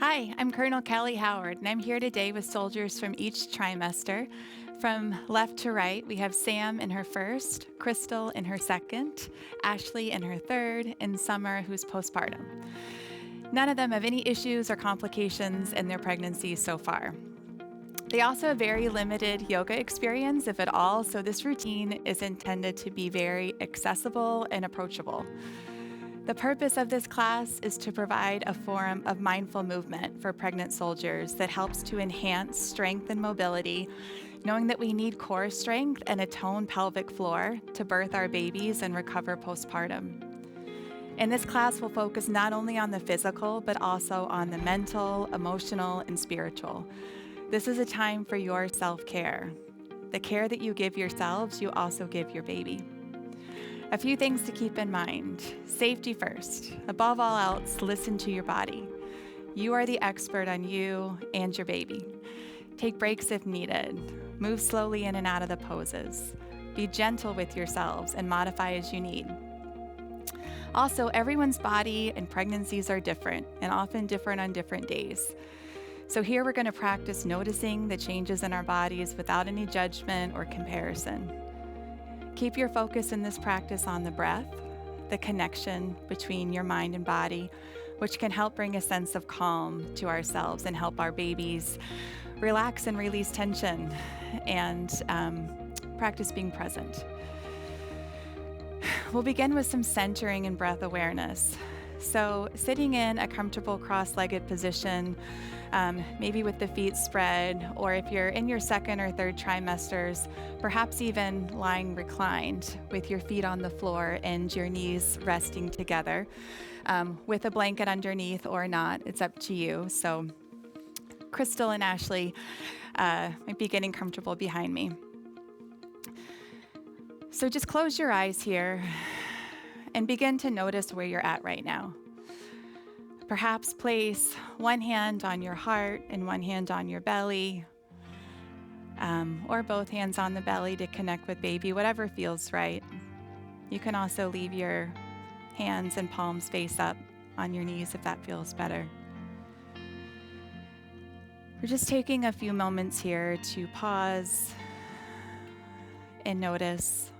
Hi, I'm Colonel Kelly Howard, and I'm here today with soldiers from each trimester. From left to right, we have Sam in her first, Crystal in her second, Ashley in her third, and Summer, who's postpartum. None of them have any issues or complications in their pregnancies so far. They also have very limited yoga experience, if at all, so this routine is intended to be very accessible and approachable. The purpose of this class is to provide a forum of mindful movement for pregnant soldiers that helps to enhance strength and mobility, knowing that we need core strength and a toned pelvic floor to birth our babies and recover postpartum. And this class will focus not only on the physical, but also on the mental, emotional, and spiritual. This is a time for your self-care. The care that you give yourselves, you also give your baby. A few things to keep in mind. Safety first. Above all else, listen to your body. You are the expert on you and your baby. Take breaks if needed. Move slowly in and out of the poses. Be gentle with yourselves and modify as you need. Also, everyone's body and pregnancies are different and often different on different days. So here we're going to practice noticing the changes in our bodies without any judgment or comparison. Keep your focus in this practice on the breath, the connection between your mind and body, which can help bring a sense of calm to ourselves and help our babies relax and release tension, and practice being present. We'll begin with some centering and breath awareness. So sitting in a comfortable cross-legged position, maybe with the feet spread, or if you're in your second or third trimesters, perhaps even lying reclined with your feet on the floor and your knees resting together, with a blanket underneath or not, it's up to you. So Crystal and Ashley might be getting comfortable behind me. So just close your eyes here and begin to notice where you're at right now. Perhaps place one hand on your heart and one hand on your belly, or both hands on the belly to connect with baby, whatever feels right. You can also leave your hands and palms face up on your knees if that feels better. We're just taking a few moments here to pause and notice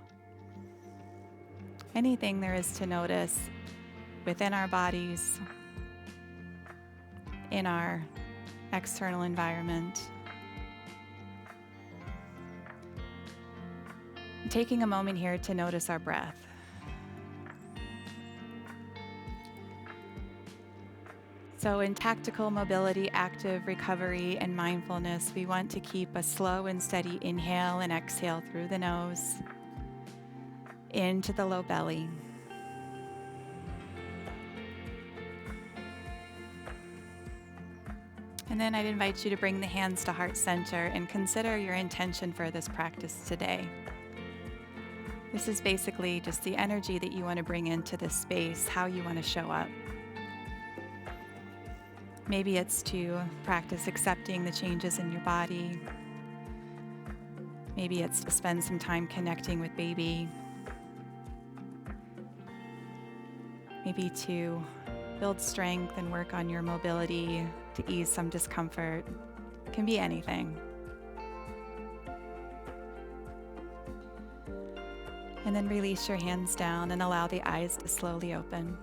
anything there is to notice within our bodies, in our external environment. Taking a moment here to notice our breath. So in tactical mobility, active recovery, and mindfulness, we want to keep a slow and steady inhale and exhale through the nose, into the low belly. And then I'd invite you to bring the hands to heart center and consider your intention for this practice today. This is basically just the energy that you want to bring into this space, how you want to show up. Maybe it's to practice accepting the changes in your body. Maybe it's to spend some time connecting with baby. Maybe to build strength and work on your mobility to ease some discomfort. It can be anything. And then release your hands down and allow the eyes to slowly open.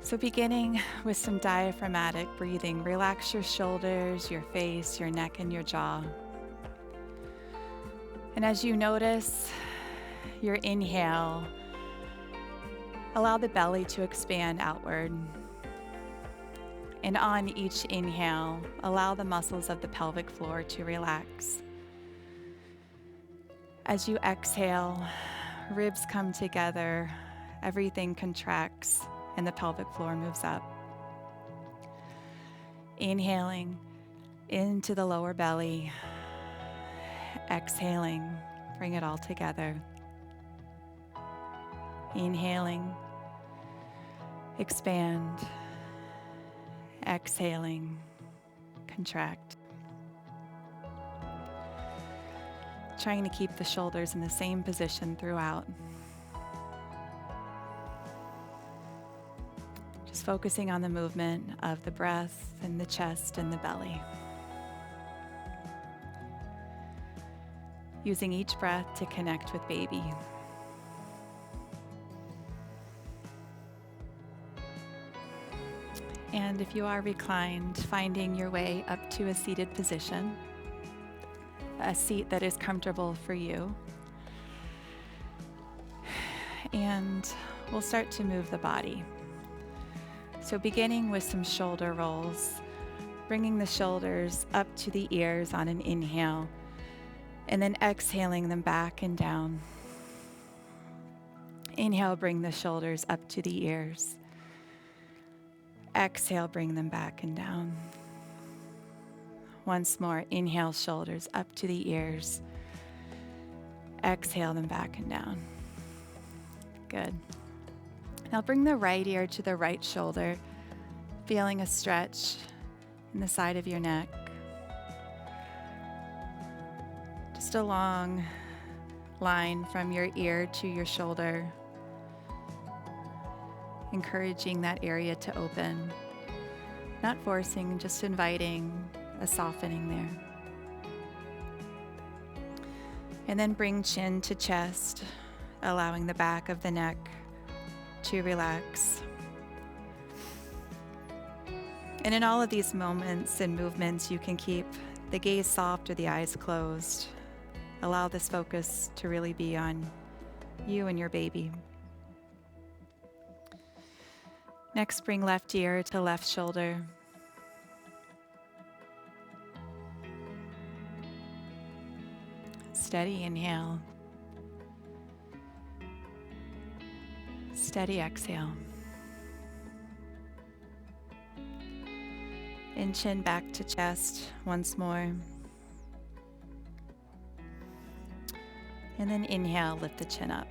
So beginning with some diaphragmatic breathing, relax your shoulders, your face, your neck, and your jaw. And as you notice your inhale, allow the belly to expand outward. And on each inhale, allow the muscles of the pelvic floor to relax. As you exhale, ribs come together, everything contracts, and the pelvic floor moves up. Inhaling into the lower belly, exhaling, bring it all together. Inhaling, expand, exhaling, contract. Trying to keep the shoulders in the same position throughout. Just focusing on the movement of the breath and the chest and the belly. Using each breath to connect with baby. And if you are reclined, finding your way up to a seated position, a seat that is comfortable for you. And we'll start to move the body. So beginning with some shoulder rolls, bringing the shoulders up to the ears on an inhale, and then exhaling them back and down. Inhale, bring the shoulders up to the ears. Exhale, bring them back and down. Once more, inhale, shoulders up to the ears. Exhale them back and down. Good. Now bring the right ear to the right shoulder, feeling a stretch in the side of your neck. Just a long line from your ear to your shoulder, encouraging that area to open. Not forcing, just inviting a softening there. And then bring chin to chest, allowing the back of the neck to relax. And in all of these moments and movements, you can keep the gaze soft or the eyes closed. Allow this focus to really be on you and your baby. Next, bring left ear to left shoulder. Steady inhale. Steady exhale. And chin back to chest once more. And then inhale, lift the chin up.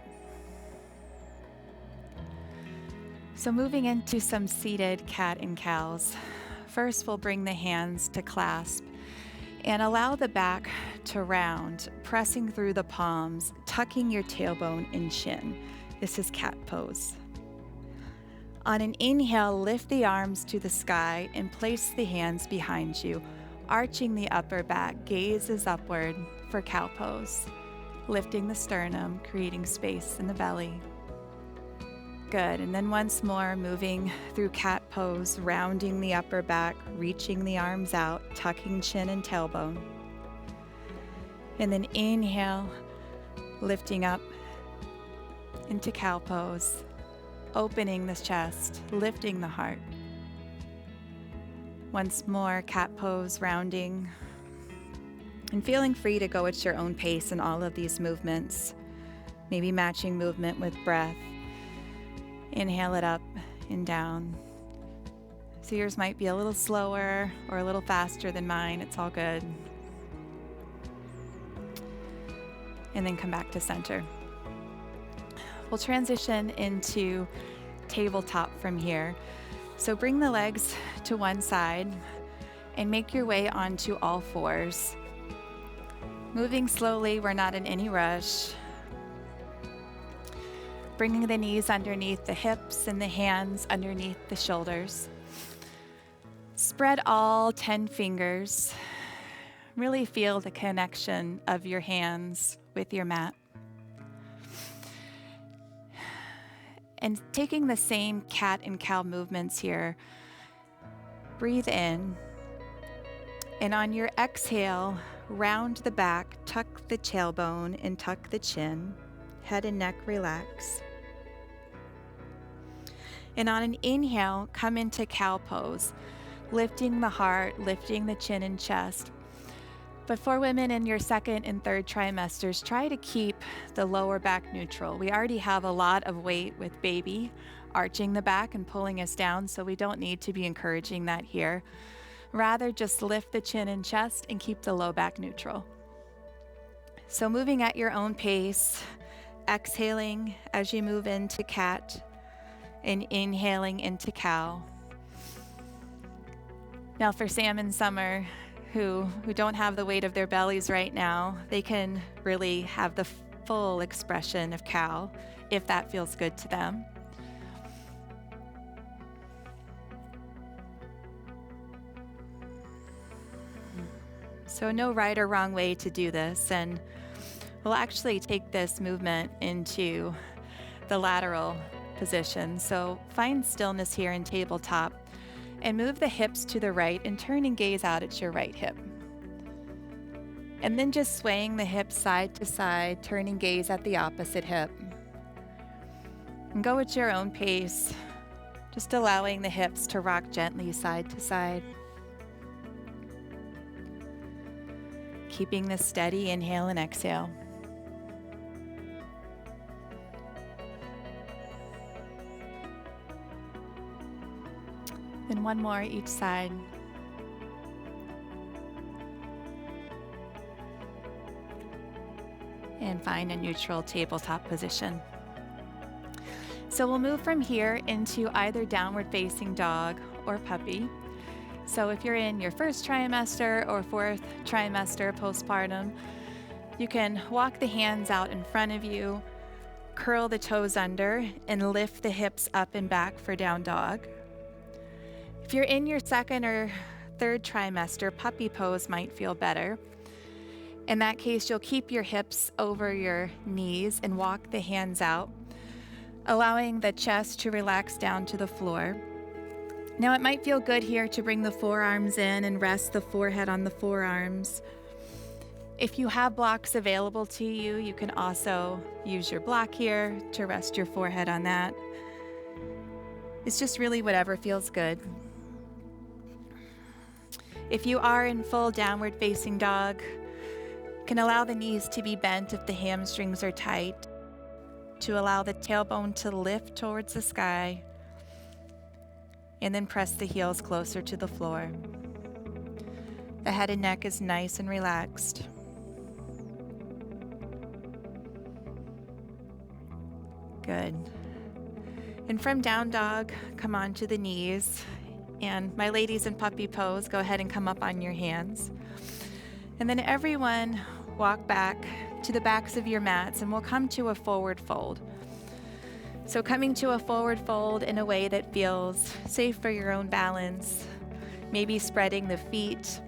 So moving into some seated cat and cows. First, we'll bring the hands to clasp and allow the back to round, pressing through the palms, tucking your tailbone and chin. This is cat pose. On an inhale, lift the arms to the sky and place the hands behind you, arching the upper back, gaze is upward for cow pose. Lifting the sternum, creating space in the belly. Good, and then once more, moving through cat pose, rounding the upper back, reaching the arms out, tucking chin and tailbone. And then inhale, lifting up into cow pose, opening the chest, lifting the heart. Once more, cat pose, rounding, and feeling free to go at your own pace in all of these movements, maybe matching movement with breath. Inhale it up and down. So yours might be a little slower or a little faster than mine. It's all good. And then come back to center. We'll transition into tabletop from here. So bring the legs to one side and make your way onto all fours. Moving slowly, we're not in any rush. Bringing the knees underneath the hips and the hands underneath the shoulders. Spread all 10 fingers. Really feel the connection of your hands with your mat. And taking the same cat and cow movements here, breathe in. And on your exhale, round the back, tuck the tailbone and tuck the chin. Head and neck relax. And on an inhale, come into cow pose, lifting the heart, lifting the chin and chest. But for women in your second and third trimesters, try to keep the lower back neutral. We already have a lot of weight with baby, arching the back and pulling us down, so we don't need to be encouraging that here. Rather, just lift the chin and chest and keep the low back neutral. So moving at your own pace, exhaling as you move into cat and inhaling into cow. Now for Sam and Summer, who don't have the weight of their bellies right now, they can really have the full expression of cow if that feels good to them. So no right or wrong way to do this, and we'll actually take this movement into the lateral position. So find stillness here in tabletop and move the hips to the right and turn and gaze out at your right hip. And then just swaying the hips side to side, turn and gaze at the opposite hip. And go at your own pace, just allowing the hips to rock gently side to side. Keeping this steady inhale and exhale. And one more each side. And find a neutral tabletop position. So we'll move from here into either downward facing dog or puppy. So if you're in your first trimester or fourth trimester postpartum, you can walk the hands out in front of you, curl the toes under, and lift the hips up and back for down dog. If you're in your second or third trimester, puppy pose might feel better. In that case, you'll keep your hips over your knees and walk the hands out, allowing the chest to relax down to the floor. Now it might feel good here to bring the forearms in and rest the forehead on the forearms. If you have blocks available to you, you can also use your block here to rest your forehead on that. It's just really whatever feels good. If you are in full downward facing dog, you can allow the knees to be bent if the hamstrings are tight, to allow the tailbone to lift towards the sky, and then press the heels closer to the floor. The head and neck is nice and relaxed. Good. And from down dog, come onto the knees. And my ladies in puppy pose, go ahead and come up on your hands. And then everyone walk back to the backs of your mats, and we'll come to a forward fold. So coming to a forward fold in a way that feels safe for your own balance, maybe spreading the feet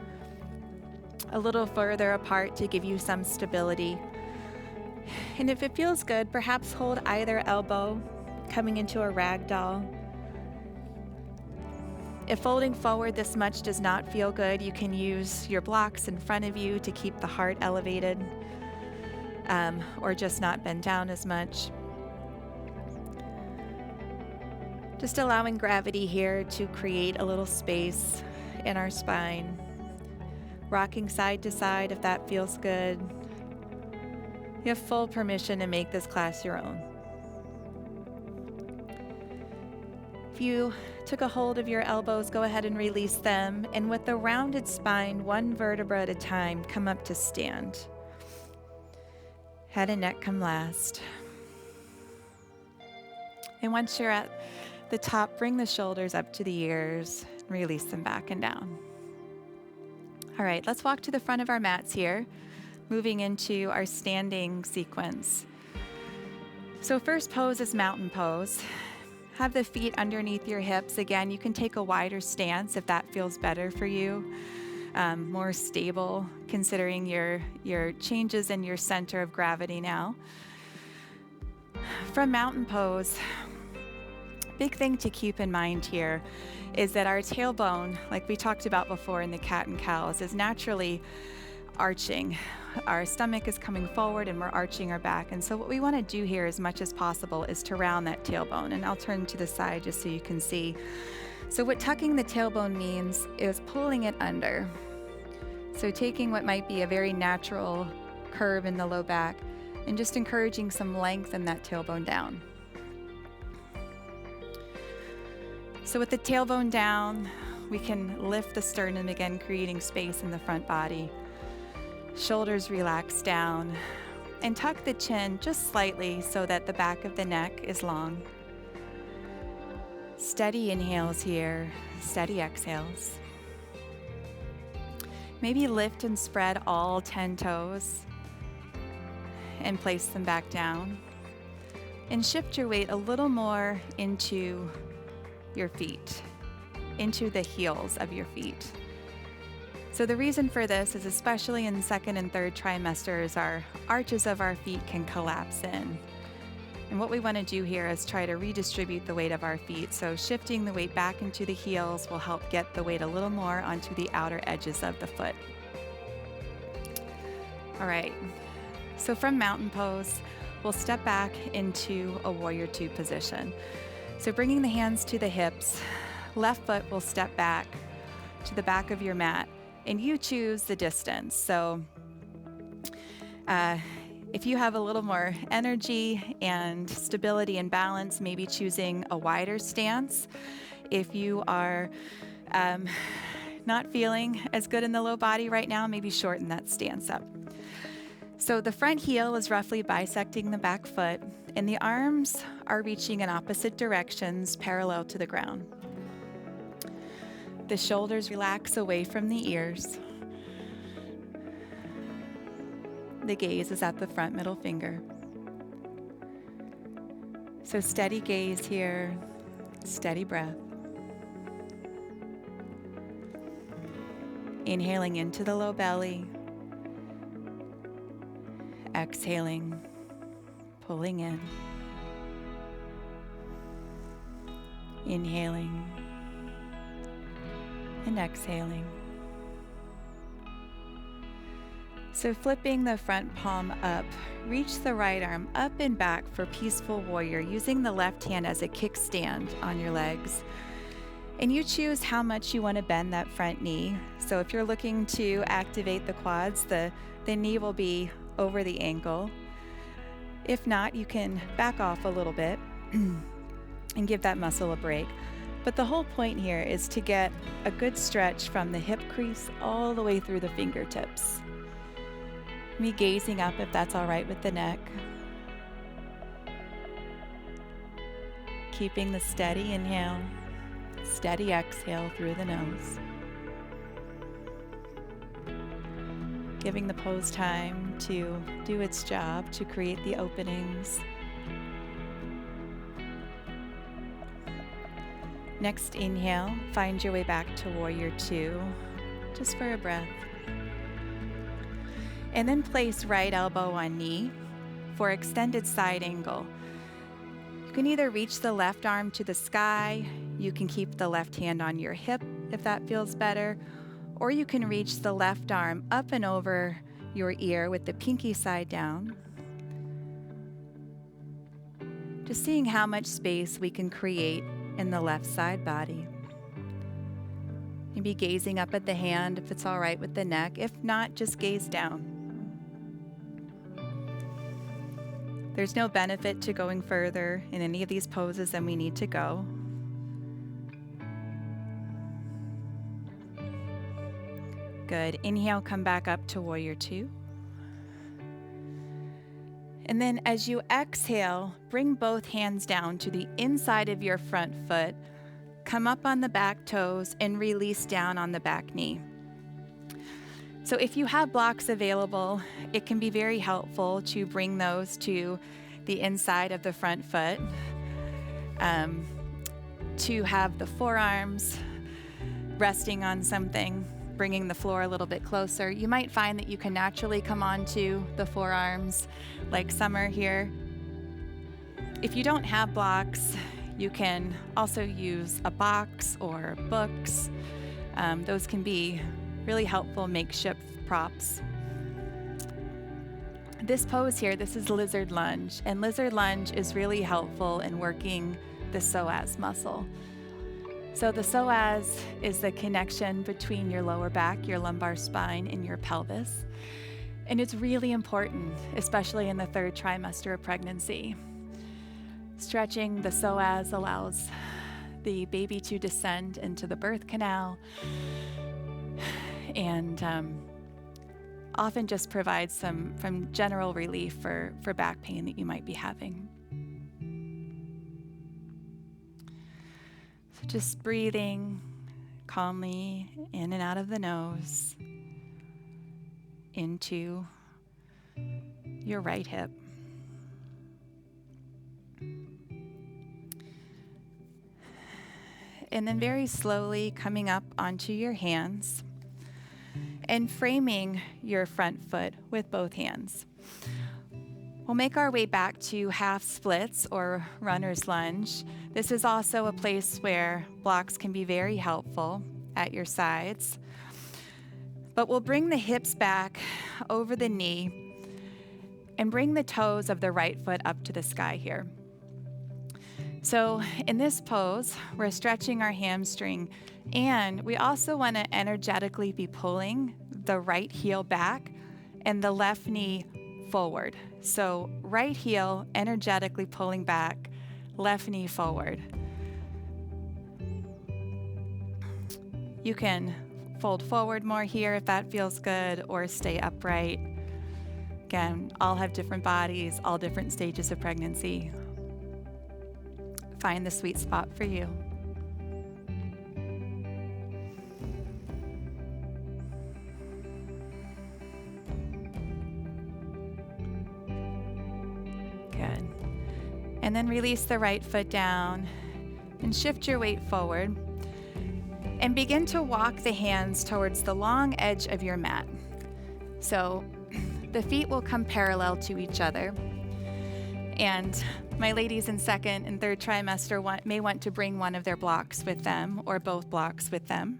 a little further apart to give you some stability. And if it feels good, perhaps hold either elbow, coming into a ragdoll. If folding forward this much does not feel good, you can use your blocks in front of you to keep the heart elevated, or just not bend down as much. Just allowing gravity here to create a little space in our spine. Rocking side to side if that feels good. You have full permission to make this class your own. If you took a hold of your elbows, go ahead and release them. And with the rounded spine, one vertebra at a time, come up to stand. Head and neck come last. And once you're at the top, bring the shoulders up to the ears, and release them back and down. All right, let's walk to the front of our mats here, moving into our standing sequence. So first pose is mountain pose. Have the feet underneath your hips. Again, you can take a wider stance if that feels better for you, more stable, considering your changes in your center of gravity now. From mountain pose, big thing to keep in mind here is that our tailbone, like we talked about before in the cat and cows, is naturally arching. Our stomach is coming forward and we're arching our back. And so what we want to do here as much as possible is to round that tailbone. And I'll turn to the side just so you can see. So what tucking the tailbone means is pulling it under. So taking what might be a very natural curve in the low back and just encouraging some length in that tailbone down. So with the tailbone down, we can lift the sternum again, creating space in the front body. Shoulders relax down, and tuck the chin just slightly so that the back of the neck is long. Steady inhales here, steady exhales. Maybe lift and spread all 10 toes and place them back down. And shift your weight a little more into your feet, into the heels of your feet. So the reason for this is, especially in second and third trimesters, our arches of our feet can collapse in. And what we want to do here is try to redistribute the weight of our feet. So shifting the weight back into the heels will help get the weight a little more onto the outer edges of the foot. All right, so from mountain pose, we'll step back into a warrior two position. So bringing the hands to the hips, left foot will step back to the back of your mat, and you choose the distance. So if you have a little more energy and stability and balance, maybe choosing a wider stance. If you are not feeling as good in the low body right now, maybe shorten that stance up. So the front heel is roughly bisecting the back foot, and the arms are reaching in opposite directions parallel to the ground. The shoulders relax away from the ears. The gaze is at the front middle finger. So steady gaze here, steady breath. Inhaling into the low belly. Exhaling, pulling in. Inhaling and exhaling. So flipping the front palm up, reach the right arm up and back for peaceful warrior, using the left hand as a kickstand on your legs. And you choose how much you want to bend that front knee. So if you're looking to activate the quads, the knee will be over the ankle. If not, you can back off a little bit and give that muscle a break. But the whole point here is to get a good stretch from the hip crease all the way through the fingertips. Me gazing up if that's all right with the neck. Keeping the steady inhale, steady exhale through the nose. Giving the pose time to do its job to create the openings. Next inhale, find your way back to warrior two, just for a breath. And then place right elbow on knee for extended side angle. You can either reach the left arm to the sky, you can keep the left hand on your hip if that feels better, or you can reach the left arm up and over your ear with the pinky side down. Just seeing how much space we can create in the left side body. Maybe gazing up at the hand if it's all right with the neck. If not, just gaze down. There's no benefit to going further in any of these poses than we need to go. Good. Inhale, come back up to warrior two. And then as you exhale, bring both hands down to the inside of your front foot. Come up on the back toes and release down on the back knee. So if you have blocks available, it can be very helpful to bring those to the inside of the front foot, to have the forearms resting on something, bringing the floor a little bit closer. You might find that you can naturally come onto the forearms like Summer here. If you don't have blocks, you can also use a box or books. Those can be really helpful makeshift props. This pose here, this is lizard lunge, and lizard lunge is really helpful in working the psoas muscle. So the psoas is the connection between your lower back, your lumbar spine, and your pelvis. And it's really important, especially in the third trimester of pregnancy. Stretching the psoas allows the baby to descend into the birth canal, and often just provides some general relief for back pain that you might be having. So just breathing calmly in and out of the nose into your right hip. And then very slowly coming up onto your hands. and framing your front foot with both hands. We'll make our way back to half splits or runner's lunge. This is also a place where blocks can be very helpful at your sides. But we'll bring the hips back over the knee and bring the toes of the right foot up to the sky here. So in this pose, we're stretching our hamstring, and we also want to energetically be pulling the right heel back and the left knee forward. So right heel energetically pulling back, left knee forward. You can fold forward more here if that feels good, or stay upright. Again, all have different bodies, all different stages of pregnancy. Find the sweet spot for you. Good. And then release the right foot down and shift your weight forward. And begin to walk the hands towards the long edge of your mat. So the feet will come parallel to each other. And my ladies in second and third trimester may want to bring one of their blocks with them or both blocks with them.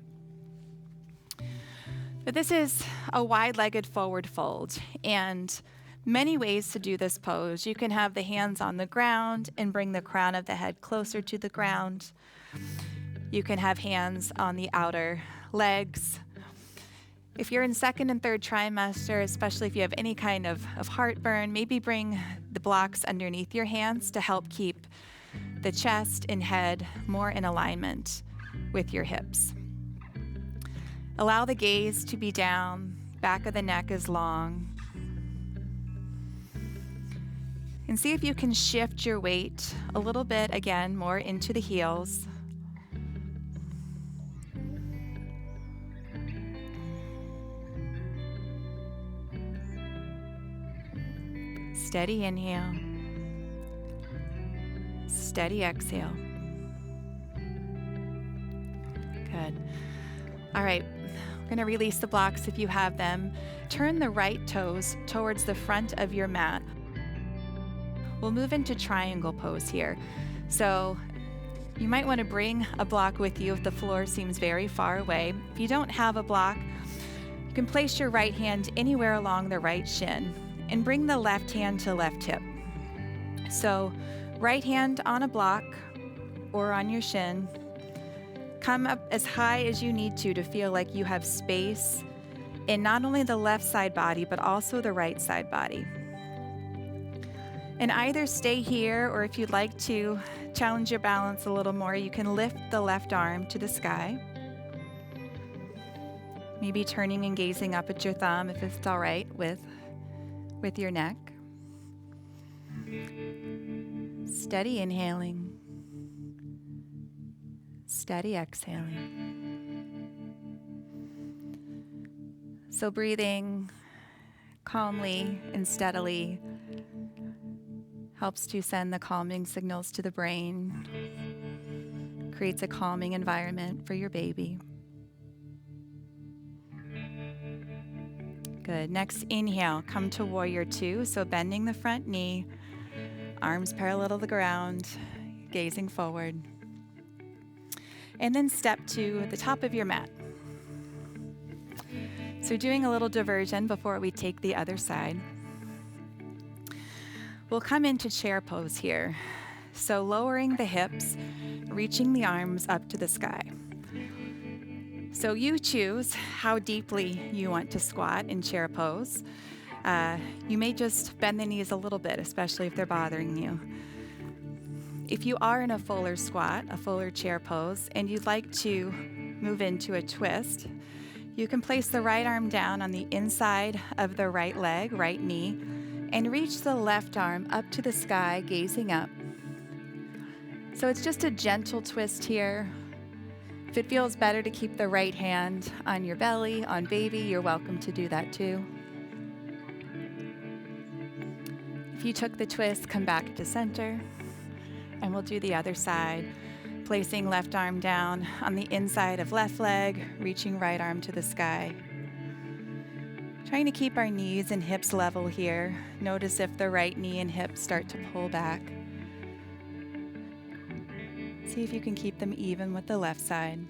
But this is a wide-legged forward fold, and many ways to do this pose. You can have the hands on the ground and bring the crown of the head closer to the ground. You can have hands on the outer legs. If you're in second and third trimester, especially if you have any kind of heartburn, maybe bring the blocks underneath your hands to help keep the chest and head more in alignment with your hips. Allow the gaze to be down, back of the neck is long. And see if you can shift your weight a little bit, again, more into the heels. Steady inhale, steady exhale. Good. All right, we're going to release the blocks if you have them. Turn the right toes towards the front of your mat. We'll move into triangle pose here. So you might want to bring a block with you if the floor seems very far away. If you don't have a block, you can place your right hand anywhere along the right shin and bring the left hand to left hip. So right hand on a block or on your shin. Come up as high as you need to feel like you have space in not only the left side body, but also the right side body. And either stay here, or if you'd like to challenge your balance a little more, you can lift the left arm to the sky. Maybe turning and gazing up at your thumb if it's all right with your neck. Steady inhaling, steady exhaling. So breathing calmly and steadily helps to send the calming signals to the brain, creates a calming environment for your baby. Good. Next, inhale, come to warrior two. So bending the front knee, arms parallel to the ground, gazing forward. And then step to the top of your mat. So doing a little diversion before we take the other side. We'll come into chair pose here. So lowering the hips, reaching the arms up to the sky. So you choose how deeply you want to squat in chair pose. You may just bend the knees a little bit, especially if they're bothering you. If you are in a fuller squat, a fuller chair pose, and you'd like to move into a twist, you can place the right arm down on the inside of the right leg, right knee, and reach the left arm up to the sky, gazing up. So it's just a gentle twist here. If it feels better to keep the right hand on your belly, on baby, you're welcome to do that too. If you took the twist, come back to center, and we'll do the other side. Placing left arm down on the inside of left leg, reaching right arm to the sky. Trying to keep our knees and hips level here. Notice if the right knee and hip start to pull back. See if you can keep them even with the left side.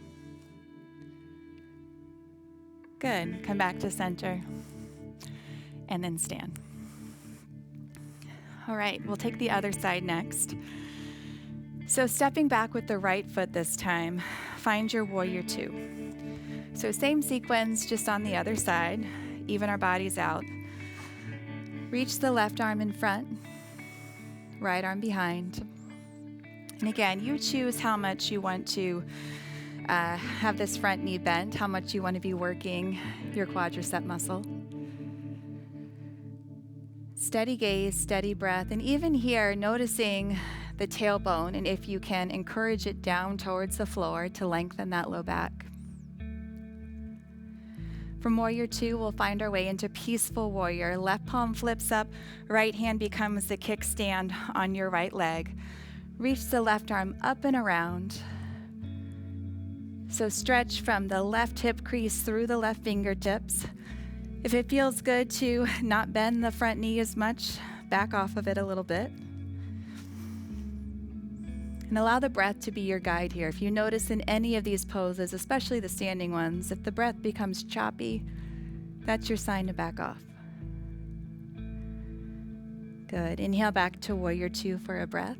Good. Come back to center. And then stand. All right, we'll take the other side next. So stepping back with the right foot this time, find your warrior two. So same sequence, just on the other side. Even our bodies out. Reach the left arm in front, right arm behind. And again, you choose how much you want to have this front knee bent, how much you want to be working your quadricep muscle. Steady gaze, steady breath, and even here, noticing the tailbone, and if you can, encourage it down towards the floor to lengthen that low back. From warrior two, we'll find our way into peaceful warrior. Left palm flips up, right hand becomes the kickstand on your right leg. Reach the left arm up and around. So stretch from the left hip crease through the left fingertips. If it feels good to not bend the front knee as much, back off of it a little bit. And allow the breath to be your guide here. If you notice in any of these poses, especially the standing ones, if the breath becomes choppy, that's your sign to back off. Good. Inhale back to warrior two for a breath.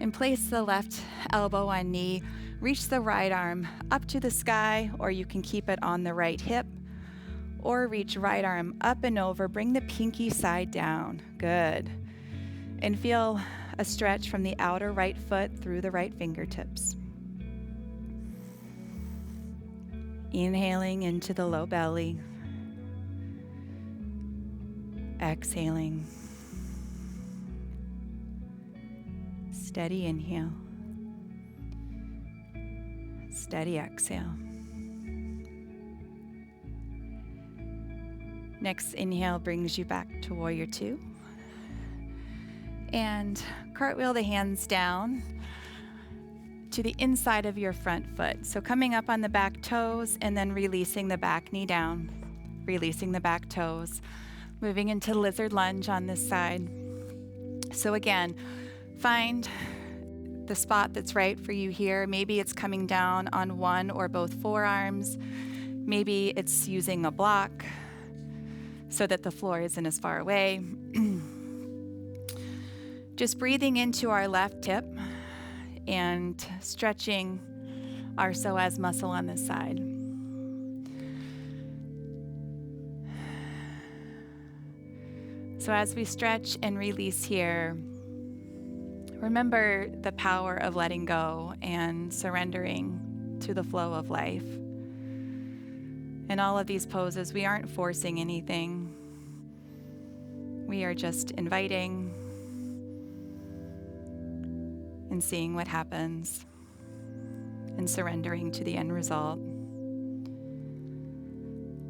And place the left elbow on knee. Reach the right arm up to the sky, or you can keep it on the right hip. Or reach right arm up and over. Bring the pinky side down. Good. And feel a stretch from the outer right foot through the right fingertips. Inhaling into the low belly. Exhaling. Steady inhale. Steady exhale. Next inhale brings you back to warrior two. And cartwheel the hands down to the inside of your front foot. So coming up on the back toes and then releasing the back knee down, releasing the back toes, moving into lizard lunge on this side. So again, find the spot that's right for you here. Maybe it's coming down on one or both forearms. Maybe it's using a block so that the floor isn't as far away. Just breathing into our left hip and stretching our psoas muscle on this side. So as we stretch and release here, remember the power of letting go and surrendering to the flow of life. In all of these poses, we aren't forcing anything. We are just inviting and seeing what happens and surrendering to the end result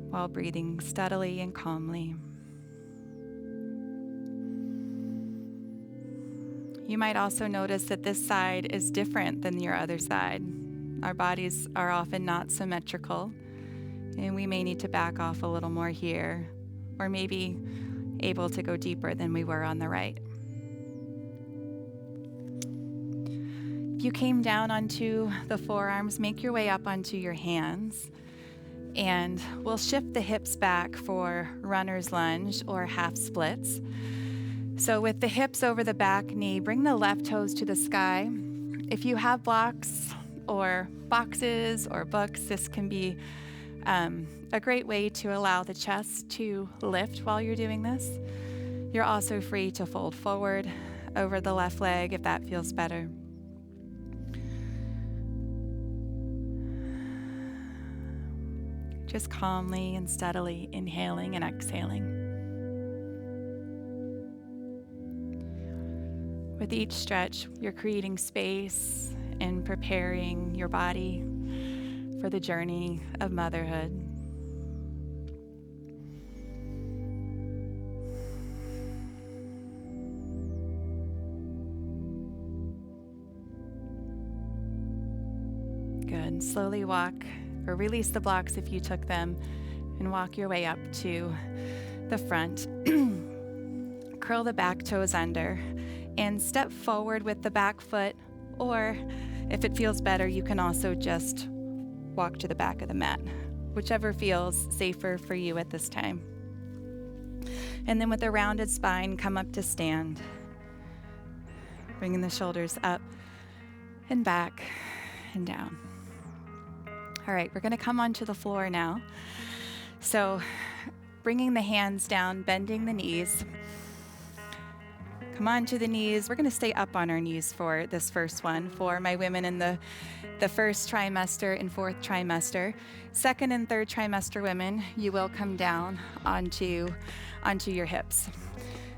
while breathing steadily and calmly. You might also notice that this side is different than your other side. Our bodies are often not symmetrical, and we may need to back off a little more here, or maybe able to go deeper than we were on the right. If you came down onto the forearms, make your way up onto your hands, and we'll shift the hips back for runner's lunge or half splits. So with the hips over the back knee, bring the left toes to the sky. If you have blocks or boxes or books, this can be a great way to allow the chest to lift while you're doing this. You're also free to fold forward over the left leg if that feels better. Just calmly and steadily inhaling and exhaling. With each stretch, you're creating space and preparing your body for the journey of motherhood. Good. Slowly walk or release the blocks if you took them, and walk your way up to the front. Curl the back toes under and step forward with the back foot, or if it feels better, you can also just walk to the back of the mat, whichever feels safer for you at this time. And then with a rounded spine, come up to stand, bringing the shoulders up and back and down. All right, we're going to come onto the floor now. So bringing the hands down, bending the knees. Come onto the knees. We're going to stay up on our knees for this first one for my women in the first trimester and fourth trimester. Second and third trimester women, you will come down onto your hips.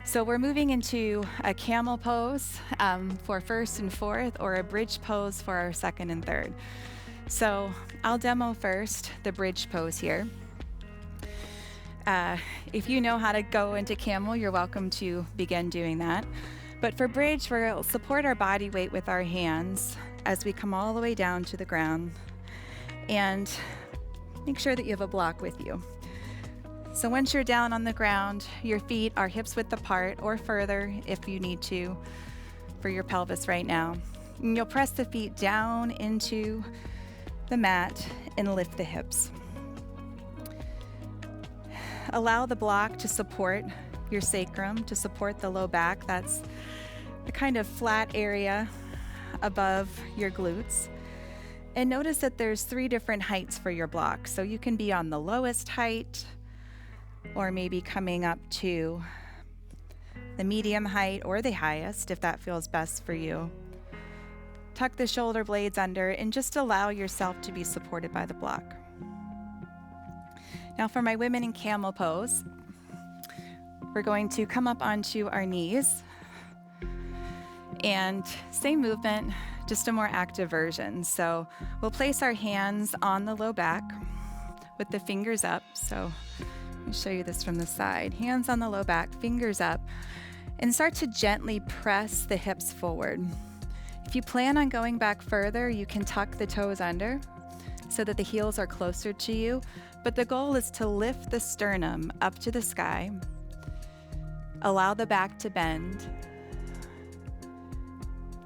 So we're moving into a camel pose for first and fourth, or a bridge pose for our second and third. So I'll demo first the bridge pose here. If you know how to go into camel, you're welcome to begin doing that. But for bridge, we'll support our body weight with our hands as we come all the way down to the ground. And make sure that you have a block with you. So once you're down on the ground, your feet are hips width apart or further if you need to for your pelvis right now. And you'll press the feet down into the mat and lift the hips. Allow the block to support your sacrum, to support the low back. That's the kind of flat area above your glutes. And notice that there's 3 different heights for your block. So you can be on the lowest height, or maybe coming up to the medium height or the highest, if that feels best for you. Tuck the shoulder blades under and just allow yourself to be supported by the block. Now for my women in camel pose, we're going to come up onto our knees, and same movement, just a more active version. So we'll place our hands on the low back with the fingers up. So let me show you this from the side. Hands on the low back, fingers up, and start to gently press the hips forward. If you plan on going back further, you can tuck the toes under so that the heels are closer to you. But the goal is to lift the sternum up to the sky. Allow the back to bend.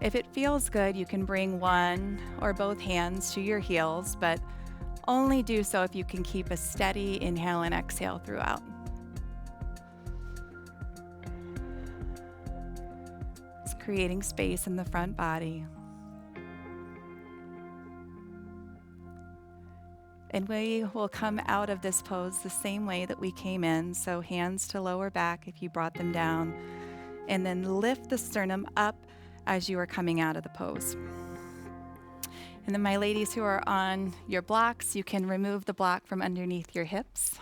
If it feels good, you can bring one or both hands to your heels, but only do so if you can keep a steady inhale and exhale throughout. Just creating space in the front body. And we will come out of this pose the same way that we came in. So hands to lower back if you brought them down, and then lift the sternum up as you are coming out of the pose. And then my ladies who are on your blocks, you can remove the block from underneath your hips.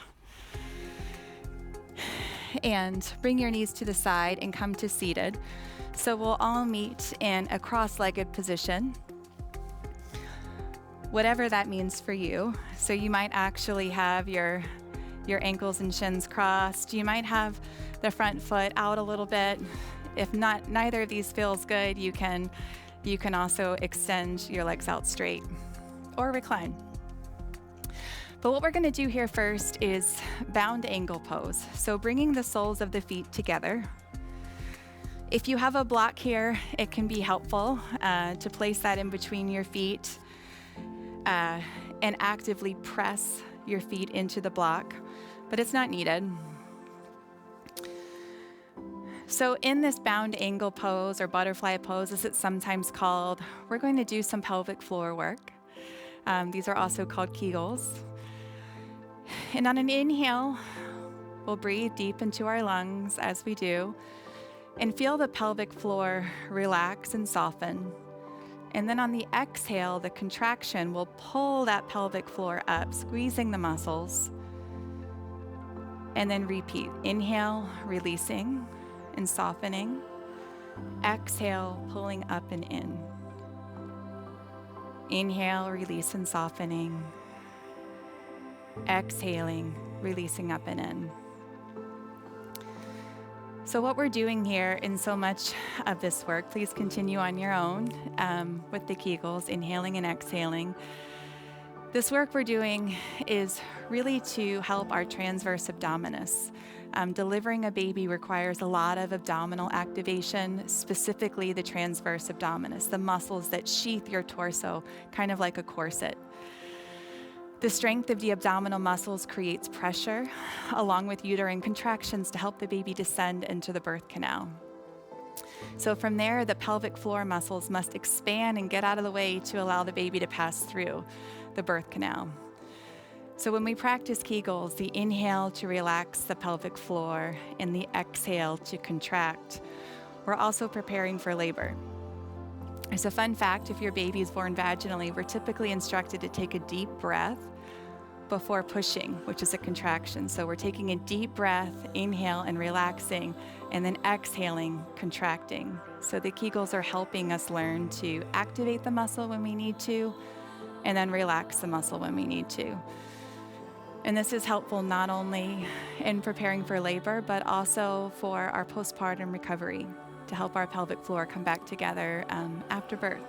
And bring your knees to the side and come to seated. So we'll all meet in a cross-legged position, whatever that means for you. So you might actually have your ankles and shins crossed. You might have the front foot out a little bit. If not, neither of these feels good, you can also extend your legs out straight or recline. But what we're going to do here first is bound angle pose. So bringing the soles of the feet together. If you have a block here, it can be helpful to place that in between your feet and actively press your feet into the block, but it's not needed. So in this bound angle pose, or butterfly pose as it's sometimes called, we're going to do some pelvic floor work. These are also called Kegels. And on an inhale, we'll breathe deep into our lungs as we do, and feel the pelvic floor relax and soften. And then on the exhale, the contraction will pull that pelvic floor up, squeezing the muscles. And then repeat. Inhale, releasing and softening. Exhale, pulling up and in. Inhale, release and softening. Exhaling, releasing up and in. So what we're doing here in so much of this work, please continue on your own with the Kegels, inhaling and exhaling. This work we're doing is really to help our transverse abdominis. Delivering a baby requires a lot of abdominal activation, specifically the transverse abdominis, the muscles that sheath your torso, kind of like a corset. The strength of the abdominal muscles creates pressure, along with uterine contractions to help the baby descend into the birth canal. So from there, the pelvic floor muscles must expand and get out of the way to allow the baby to pass through the birth canal. So when we practice Kegels, the inhale to relax the pelvic floor and the exhale to contract, we're also preparing for labor. As a fun fact, if your baby is born vaginally, we're typically instructed to take a deep breath before pushing, which is a contraction. So we're taking a deep breath, inhale and relaxing, and then exhaling, contracting. So the Kegels are helping us learn to activate the muscle when we need to, and then relax the muscle when we need to. And this is helpful not only in preparing for labor, but also for our postpartum recovery to help our pelvic floor come back together after birth.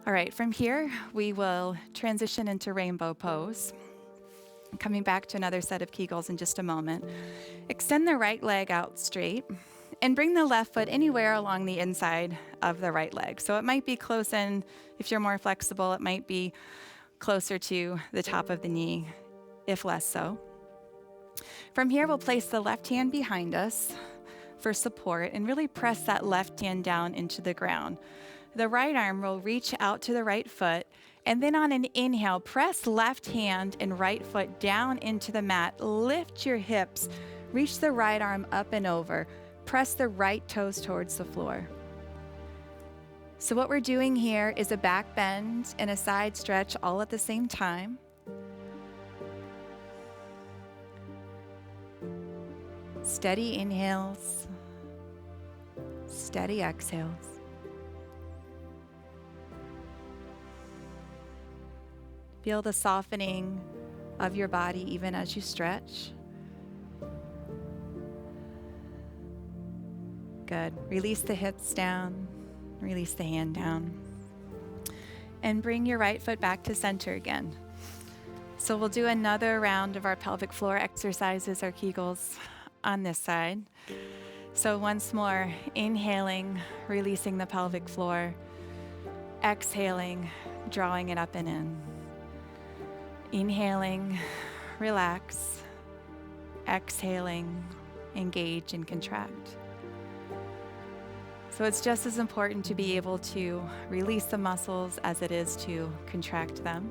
All right, from here, we will transition into rainbow pose. Coming back to another set of Kegels in just a moment. Extend the right leg out straight and bring the left foot anywhere along the inside of the right leg. So it might be close in, if you're more flexible, it might be closer to the top of the knee, if less so. From here, we'll place the left hand behind us for support and really press that left hand down into the ground. The right arm will reach out to the right foot, and then on an inhale, press left hand and right foot down into the mat. Lift your hips, reach the right arm up and over. Press the right toes towards the floor. So what we're doing here is a back bend and a side stretch all at the same time. Steady inhales, steady exhales. Feel the softening of your body even as you stretch. Good. Release the hips down, release the hand down. And bring your right foot back to center again. So we'll do another round of our pelvic floor exercises, our Kegels, on this side. So once more, inhaling, releasing the pelvic floor. Exhaling, drawing it up and in. Inhaling, relax. Exhaling, engage and contract. So it's just as important to be able to release the muscles as it is to contract them.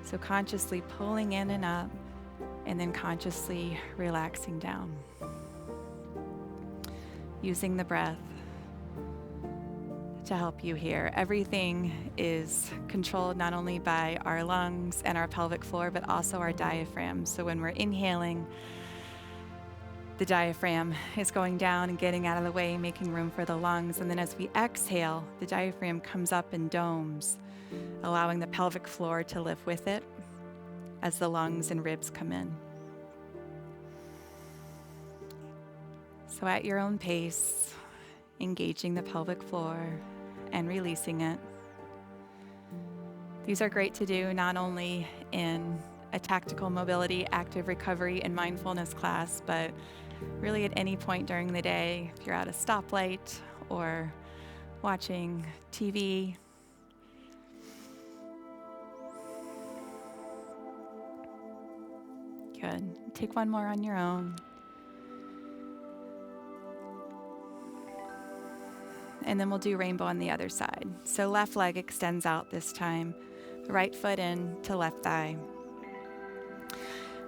So consciously pulling in and up, and then consciously relaxing down. Using the breath to help you here. Everything is controlled not only by our lungs and our pelvic floor, but also our diaphragm. So when we're inhaling, the diaphragm is going down and getting out of the way, making room for the lungs. And then as we exhale, the diaphragm comes up and domes, allowing the pelvic floor to lift with it as the lungs and ribs come in. So at your own pace, engaging the pelvic floor and releasing it. These are great to do not only in a tactical mobility, active recovery, and mindfulness class, but really at any point during the day, if you're at a stoplight or watching TV. Good. Take one more on your own. And then we'll do rainbow on the other side. So left leg extends out this time. Right foot in to left thigh.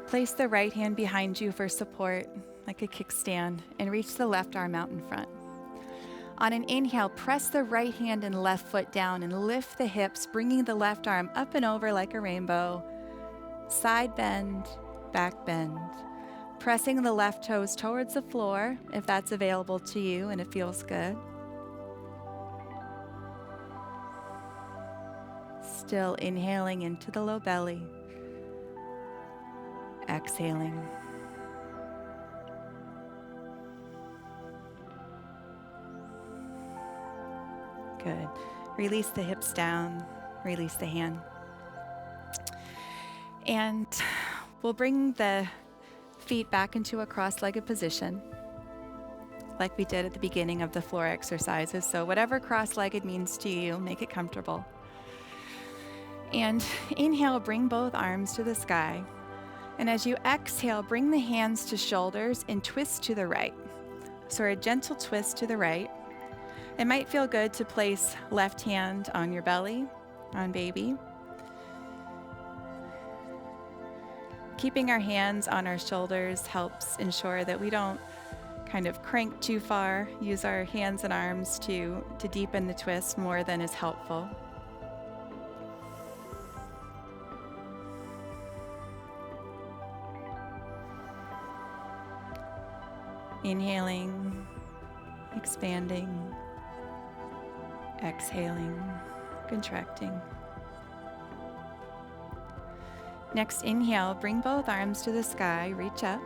Place the right hand behind you for support, like a kickstand, and reach the left arm out in front. On an inhale, press the right hand and left foot down and lift the hips, bringing the left arm up and over like a rainbow. Side bend, back bend. Pressing the left toes towards the floor if that's available to you and it feels good. Still inhaling into the low belly. Exhaling. Good. Release the hips down, release the hand. And we'll bring the feet back into a cross-legged position, like we did at the beginning of the floor exercises. So whatever cross-legged means to you, make it comfortable. And inhale, bring both arms to the sky. And as you exhale, bring the hands to shoulders and twist to the right. So a gentle twist to the right. It might feel good to place left hand on your belly, on baby. Keeping our hands on our shoulders helps ensure that we don't kind of crank too far. Use our hands and arms to deepen the twist more than is helpful. Inhaling, expanding, exhaling, contracting. Next, inhale, bring both arms to the sky, reach up.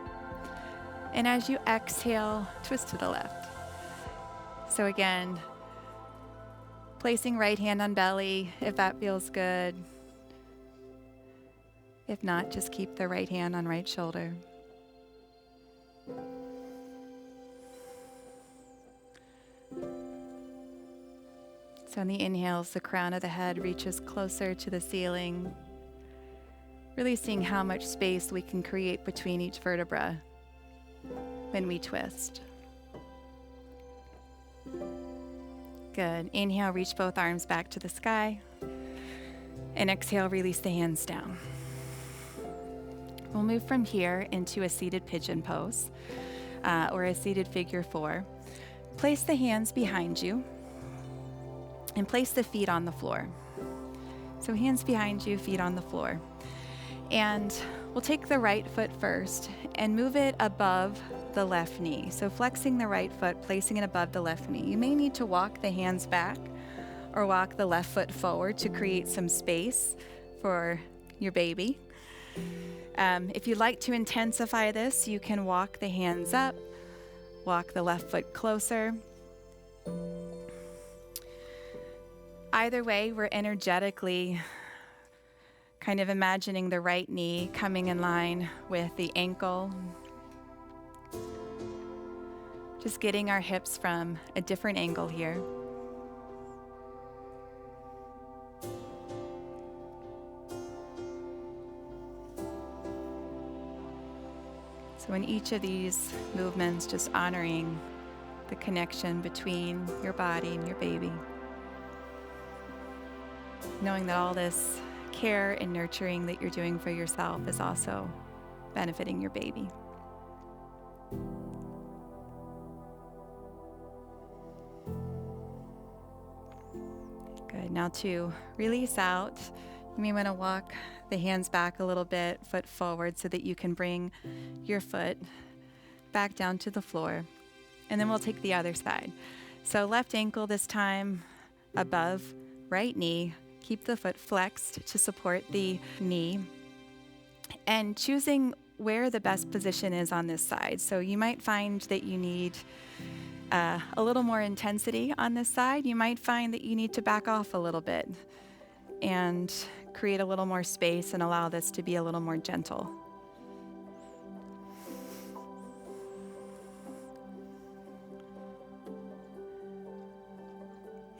And as you exhale, twist to the left. So again, placing right hand on belly if that feels good. If not, just keep the right hand on right shoulder. So on the inhales, the crown of the head reaches closer to the ceiling, releasing how much space we can create between each vertebra when we twist. Good. Inhale, reach both arms back to the sky. And exhale, release the hands down. We'll move from here into a seated pigeon pose, or a seated figure 4. Place the hands behind you and place the feet on the floor. So hands behind you, feet on the floor. And we'll take the right foot first and move it above the left knee. So flexing the right foot, placing it above the left knee. You may need to walk the hands back or walk the left foot forward to create some space for your baby. If you'd like to intensify this, you can walk the hands up, walk the left foot closer. Either way, we're energetically kind of imagining the right knee coming in line with the ankle. Just getting our hips from a different angle here. So in each of these movements, just honoring the connection between your body and your baby. Knowing that all this care and nurturing that you're doing for yourself is also benefiting your baby. Good. Now to release out, you may want to walk the hands back a little bit, foot forward, so that you can bring your foot back down to the floor. And then we'll take the other side. So left ankle this time above right knee. Keep the foot flexed to support the knee. And choosing where the best position is on this side. So you might find that you need a little more intensity on this side. You might find that you need to back off a little bit and create a little more space and allow this to be a little more gentle.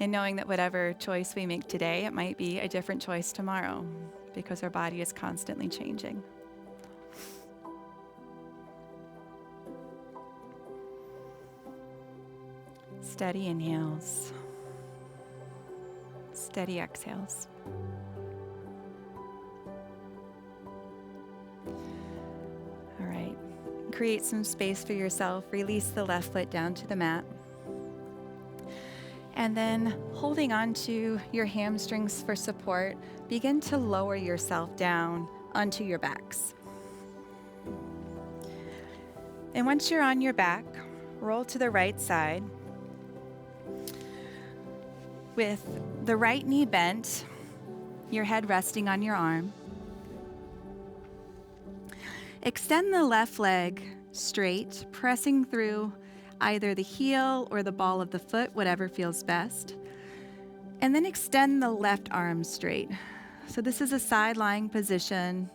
And knowing that whatever choice we make today, it might be a different choice tomorrow because our body is constantly changing. Steady inhales, steady exhales. All right, create some space for yourself. Release the left foot down to the mat. And then holding on to your hamstrings for support, begin to lower yourself down onto your backs. And once you're on your back, roll to the right side. With the right knee bent, your head resting on your arm. Extend the left leg straight, pressing through either the heel or the ball of the foot, whatever feels best. And then extend the left arm straight. So this is a side lying position,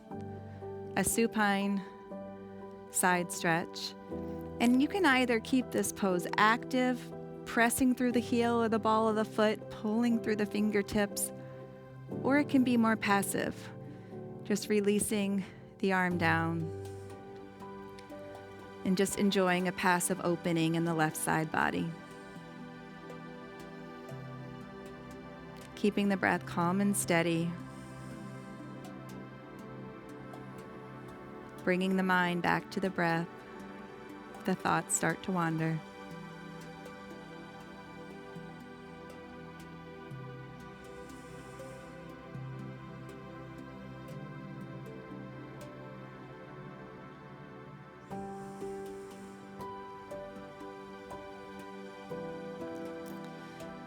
a supine side stretch. And you can either keep this pose active, pressing through the heel or the ball of the foot, pulling through the fingertips, or it can be more passive, just releasing the arm down and just enjoying a passive opening in the left side body. Keeping the breath calm and steady. Bringing the mind back to the breath. The thoughts start to wander.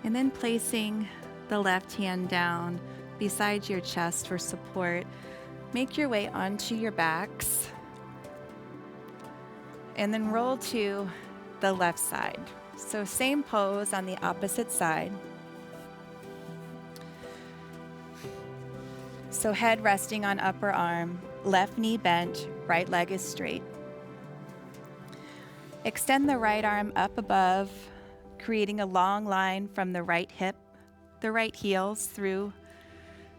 And then placing the left hand down beside your chest for support. Make your way onto your backs and then roll to the left side. So same pose on the opposite side. So head resting on upper arm, left knee bent, right leg is straight. Extend the right arm up above, creating a long line from the right hip, the right heels through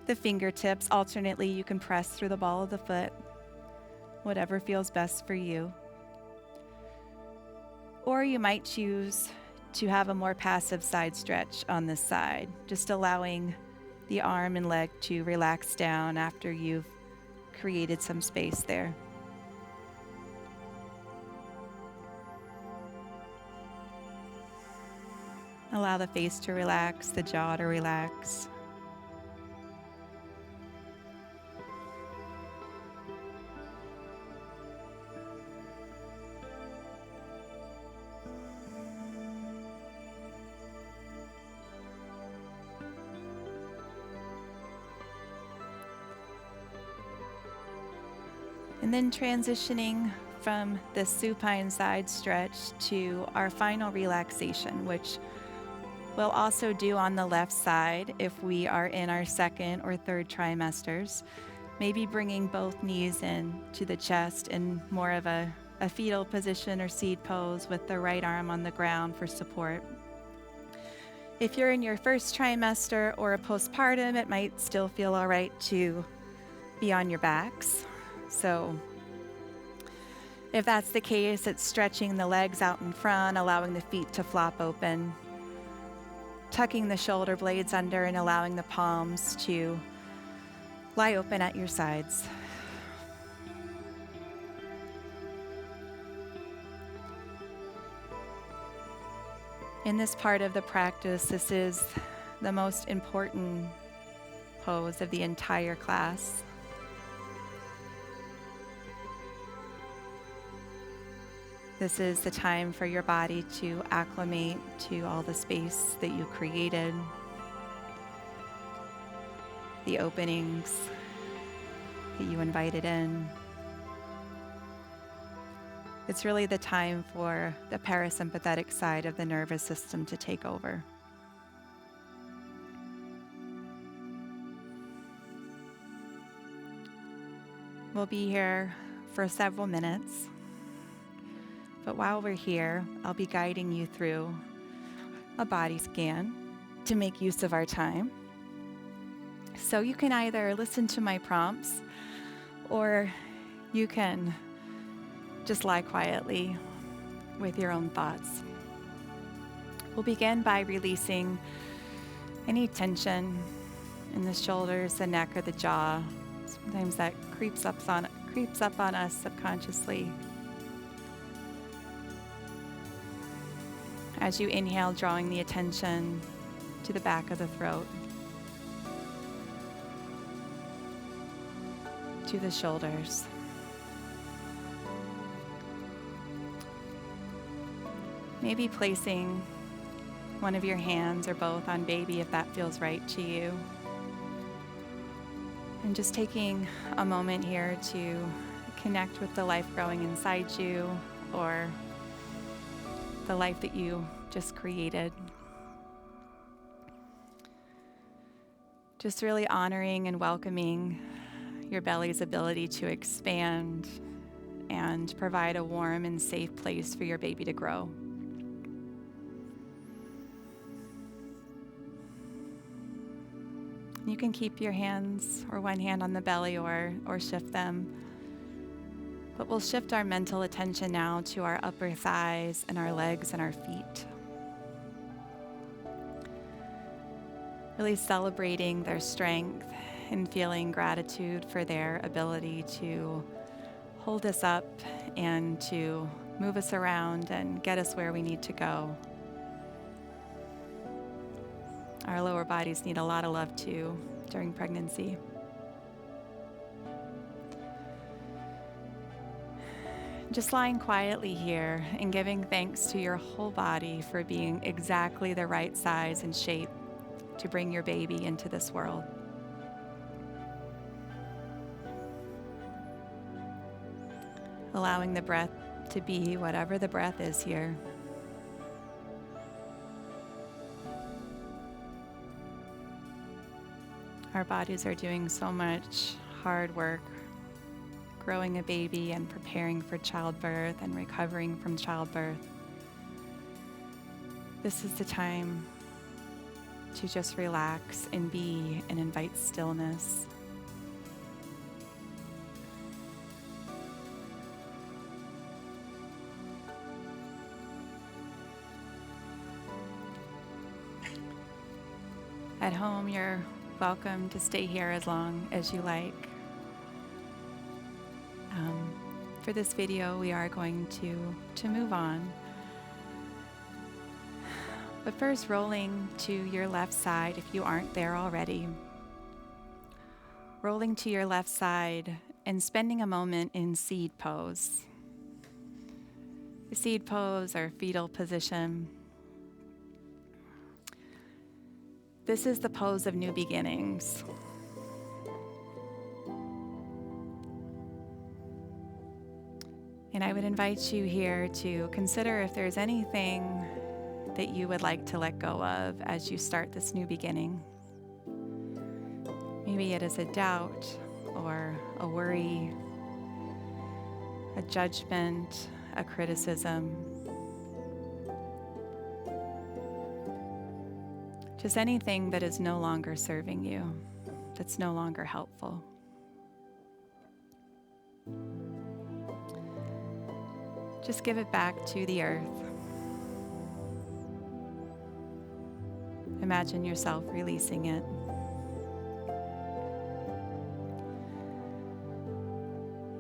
the fingertips. Alternately, you can press through the ball of the foot, whatever feels best for you. Or you might choose to have a more passive side stretch on this side, just allowing the arm and leg to relax down after you've created some space there. Allow the face to relax, the jaw to relax. And then transitioning from the supine side stretch to our final relaxation, which we'll also do on the left side if we are in our second or third trimesters. Maybe bringing both knees in to the chest in more of a fetal position or seed pose with the right arm on the ground for support. If you're in your first trimester or a postpartum, it might still feel all right to be on your backs. So if that's the case, it's stretching the legs out in front, allowing the feet to flop open, tucking the shoulder blades under and allowing the palms to lie open at your sides. In this part of the practice, this is the most important pose of the entire class. This is the time for your body to acclimate to all the space that you created, the openings that you invited in. It's really the time for the parasympathetic side of the nervous system to take over. We'll be here for several minutes. But while we're here, I'll be guiding you through a body scan to make use of our time. So you can either listen to my prompts or you can just lie quietly with your own thoughts. We'll begin by releasing any tension in the shoulders, the neck, or the jaw. Sometimes that creeps up on us subconsciously. As you inhale, drawing the attention to the back of the throat, to the shoulders. Maybe placing one of your hands or both on baby if that feels right to you. And just taking a moment here to connect with the life growing inside you or the life that you just created. Just really honoring and welcoming your belly's ability to expand and provide a warm and safe place for your baby to grow. You can keep your hands or one hand on the belly or shift them. But we'll shift our mental attention now to our upper thighs and our legs and our feet. Really celebrating their strength and feeling gratitude for their ability to hold us up and to move us around and get us where we need to go. Our lower bodies need a lot of love too during pregnancy. Just lying quietly here and giving thanks to your whole body for being exactly the right size and shape to bring your baby into this world. Allowing the breath to be whatever the breath is here. Our bodies are doing so much hard work, growing a baby and preparing for childbirth and recovering from childbirth. This is the time to just relax and be and invite stillness. At home, you're welcome to stay here as long as you like. For this video, we are going to move on. But first, rolling to your left side if you aren't there already. Rolling to your left side and spending a moment in seed pose. The seed pose or fetal position. This is the pose of new beginnings. And I would invite you here to consider if there's anything that you would like to let go of as you start this new beginning. Maybe it is a doubt or a worry, a judgment, a criticism. Just anything that is no longer serving you, that's no longer helpful. Just give it back to the earth. Imagine yourself releasing it.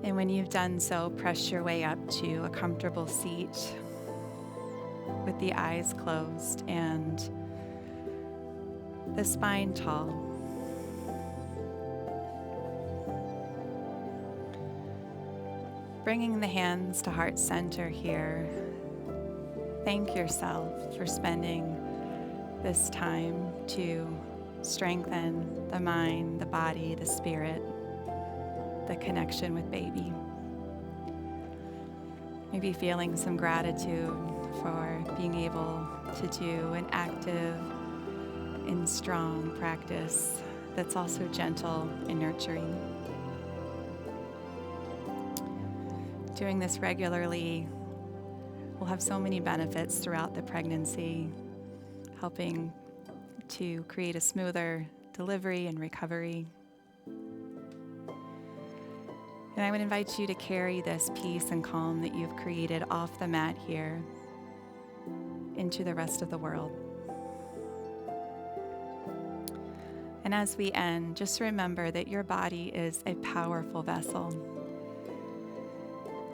And when you've done so, press your way up to a comfortable seat with the eyes closed and the spine tall. Bringing the hands to heart center here. Thank yourself for spending this time to strengthen the mind, the body, the spirit, the connection with baby. Maybe feeling some gratitude for being able to do an active and strong practice that's also gentle and nurturing. Doing this regularly will have so many benefits throughout the pregnancy, helping to create a smoother delivery and recovery. And I would invite you to carry this peace and calm that you've created off the mat here into the rest of the world. And as we end, just remember that your body is a powerful vessel,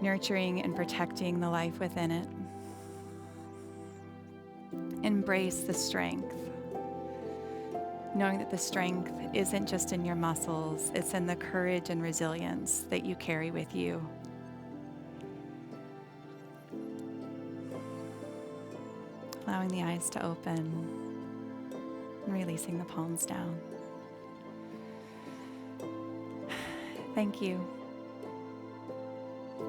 nurturing and protecting the life within it. Embrace the strength, knowing that the strength isn't just in your muscles, it's in the courage and resilience that you carry with you. Allowing the eyes to open and releasing the palms down. Thank you.